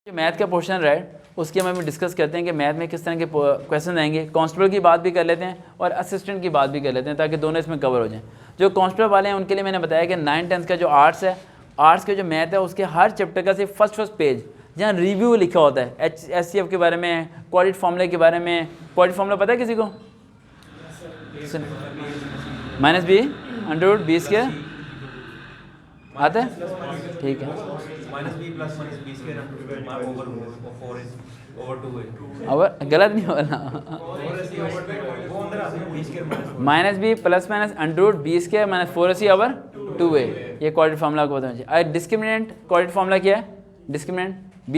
जो मैथ का पोर्शन रहा है उसके हम डिस्कस करते हैं कि मैथ में किस तरह के क्वेश्चन आएंगे। कांस्टेबल की बात भी कर लेते हैं और असिस्टेंट की बात भी कर लेते हैं ताकि दोनों इसमें कवर हो जाएं। जो कांस्टेबल वाले हैं उनके लिए मैंने बताया कि 9th-10th का जो आर्ट्स है, आर्ट्स के जो मैथ है उसके हर चैप्टर का सिर्फ फर्स्ट पेज जहाँ रिव्यू लिखा होता है HCF के बारे में, क्वाड्रेटिक फार्मूले के बारे में। क्वाड्रेटिक फार्मूला पता है किसी को? -b/√b² आता है? ठीक है। और गलत नहीं बोलना। -b ±√b² -4ac/2a, ये क्वाड्रेटिक फार्मूला को बताना चाहिए। डिस्क्रिमिनेंट क्वाड्रेटिक फार्मूला क्या है? Discriminant b²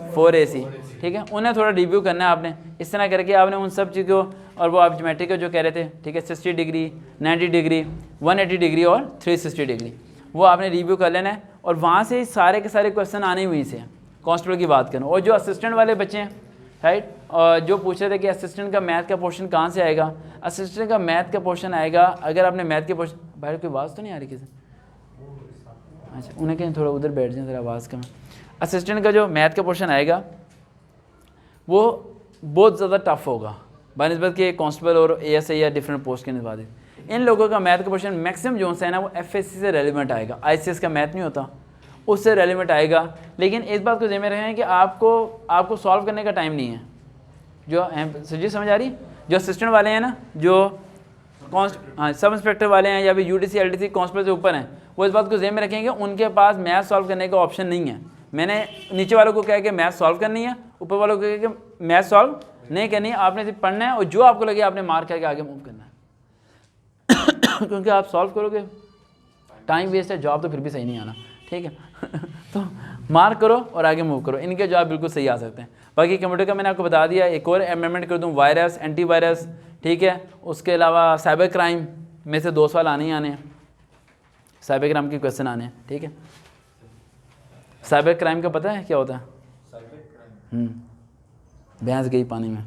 - 4ac। ठीक है, उन्हें थोड़ा रिव्यू करना है आपने। इस तरह करके आपने उन सब चीज़ों को, और वो आप ज्योमेट्री को जो कह रहे थे, ठीक है, 60 डिग्री, 90 डिग्री, 180 डिग्री और 360 डिग्री, वो आपने रिव्यू कर लेना है। और वहाँ से सारे के सारे क्वेश्चन आने हुए से कांस्टेबल की बात करूँ। और जो असिस्टेंट वाले बच्चे हैं, राइट, और जो पूछ रहे थे कि असिस्टेंट का मैथ का पोर्शन कहाँ से आएगा, असिस्टेंट का मैथ का पोर्शन आएगा अगर आपने मैथ के पोर्शन, बाहर की आवाज़ तो नहीं आ रही किसी? अच्छा, उन्हें कहीं थोड़ा उधर बैठ जाए, ज़रा आवाज़ कम। असिस्टेंट का जो मैथ का पोर्शन आएगा वो बहुत ज़्यादा टफ होगा बनिस्बत के कांस्टेबल और ASI या डिफरेंट पोस्ट के निस्बत। इन लोगों का मैथ का पोर्शन मैक्सिमम जो है ना वो FSC से रेलिवेंट आएगा। ICS का मैथ नहीं होता, उससे रेलिवेंट आएगा। लेकिन इस बात को ध्यान में रखें कि आपको सॉल्व करने का टाइम नहीं है। जो सजी समझ आ रही? जो असिस्टेंट वाले हैं ना, जो सब इंस्पेक्टर वाले हैं या फिर UDC LDC कांस्टेबल से ऊपर हैं, वो इस बात को ध्यान में रखेंगे उनके पास मैथ सॉल्व करने का ऑप्शन नहीं है। मैंने नीचे वालों को कहा कि मैथ सॉल्व करनी है, ऊपर वालों को कहा कि मैथ सॉल्व नहीं करनी है। आपने सिर्फ पढ़ना है और जो आपको लगे आपने मार्क करके आगे मूव करना है। क्योंकि आप सॉल्व करोगे टाइम वेस्ट है, जवाब तो फिर भी सही नहीं आना। ठीक है तो मार्क करो और आगे मूव करो, इनके जवाब बिल्कुल सही आ सकते हैं। बाकी कंप्यूटर का मैंने आपको बता दिया। एक और अमेंडमेंट कर दूं, वायरस, एंटीवायरस, ठीक है। उसके अलावा साइबर क्राइम में से 2 सवाल आने ही आने हैं, साइबर क्राइम के क्वेश्चन आने हैं। ठीक है, साइबर क्राइम का पता है क्या होता है? भैंस गई पानी में।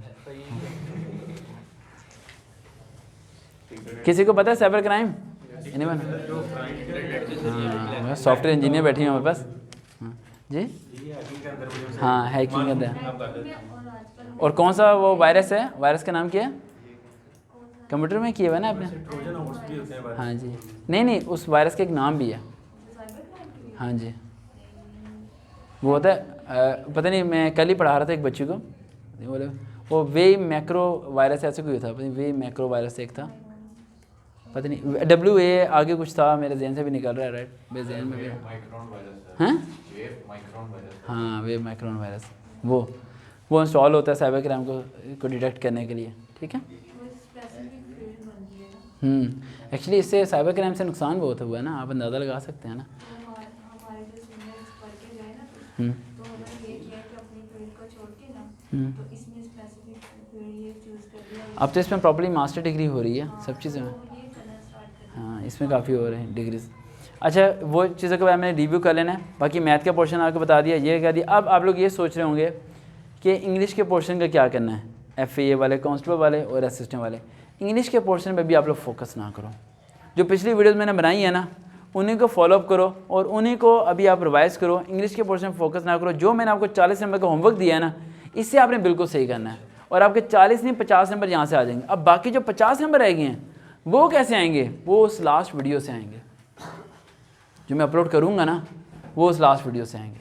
किसी को पता है साइबर क्राइम? हाँ, सॉफ्टवेयर इंजीनियर बैठी हैं हमारे पास। हाँ जी, हाँ, हैकिंग करते हैं। और कौन सा वो वायरस है? वायरस का नाम क्या है? कंप्यूटर में किया हुआ है ना आपने? हाँ जी, नहीं, उस वायरस का एक नाम भी है। हाँ जी, वो होता है, पता नहीं, मैं कल ही पढ़ा रहा था एक बच्ची को, बोले वो वे मैक्रो वायरस ऐसे कोई था, वे मैक्रो वायरस एक था, पता नहीं WA आगे कुछ था, मेरे जहन से भी निकल रहा है। राइट, मेरे जहन में भी। हाँ, वेव माइक्रोन वायरस, वो इंस्टॉल होता है साइबर क्राइम को डिटेक्ट करने के लिए। ठीक है, एक्चुअली इससे साइबर क्राइम से नुकसान बहुत हुआ है ना, आप अंदाज़ा लगा सकते हैं ना। अब तो इसमें प्रॉपर्ली मास्टर डिग्री हो रही है सब चीज़ों में। हाँ, इसमें काफ़ी हो रहे हैं डिग्रीज। अच्छा, वो चीज़ों के बारे में रिव्यू कर लेना है। बाकी मैथ का पोर्शन आपको बता दिया, ये कह दिया। अब आप लोग ये सोच रहे होंगे कि इंग्लिश के पोर्शन का क्या करना है। FAA वाले, कांस्टेबल वाले और असिस्टेंट वाले, इंग्लिश के पोर्शन पर भी आप लोग फोकस ना करो। जो पिछली वीडियोज़ मैंने बनाई है ना, उन्हीं को फॉलोअप करो और उन्हीं को अभी आप रिवाइज़ करो। इंग्लिश के पोर्शन पर फोकस ना करो। जो मैंने आपको 40 नंबर का होमवर्क दिया है ना, इससे आपने बिल्कुल सही करना है और आपके 40 नहीं 50 नंबर यहाँ से आ जाएंगे। अब बाकी जो 50 नंबर रह गए हैं वो कैसे आएंगे? वो उस लास्ट वीडियो से आएंगे जो मैं अपलोड करूँगा ना, वो उस लास्ट वीडियो से आएंगे।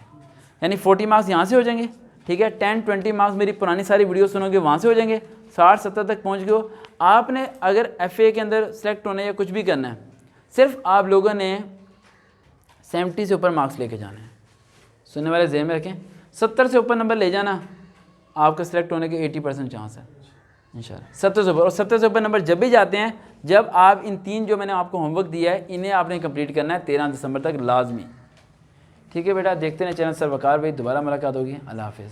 यानी 40 मार्क्स यहाँ से हो जाएंगे, ठीक है। 10-20 मार्क्स मेरी पुरानी सारी वीडियो सुनोगे वहाँ से हो जाएंगे। 60-70 तक पहुँच गए। आपने अगर FA के अंदर सेलेक्ट होना है या कुछ भी करना है, सिर्फ आप लोगों ने 70 से ऊपर मार्क्स लेके जाने हैं। सुनने वाले ज़हन में रखें, 70 से ऊपर नंबर ले जाना, आपका सेलेक्ट होने के 80% चांस है इंशाल्लाह। 70 से ऊपर, और 70 से ऊपर नंबर जब भी जाते हैं जब आप इन 3 जो मैंने आपको होमवर्क दिया है इन्हें आपने कंप्लीट करना है 13 दिसंबर तक लाजमी। ठीक है बेटा, देखते हैं चैनल सर वकार भाई, दोबारा मुलाकात होगी। अल्लाह हाफिज़।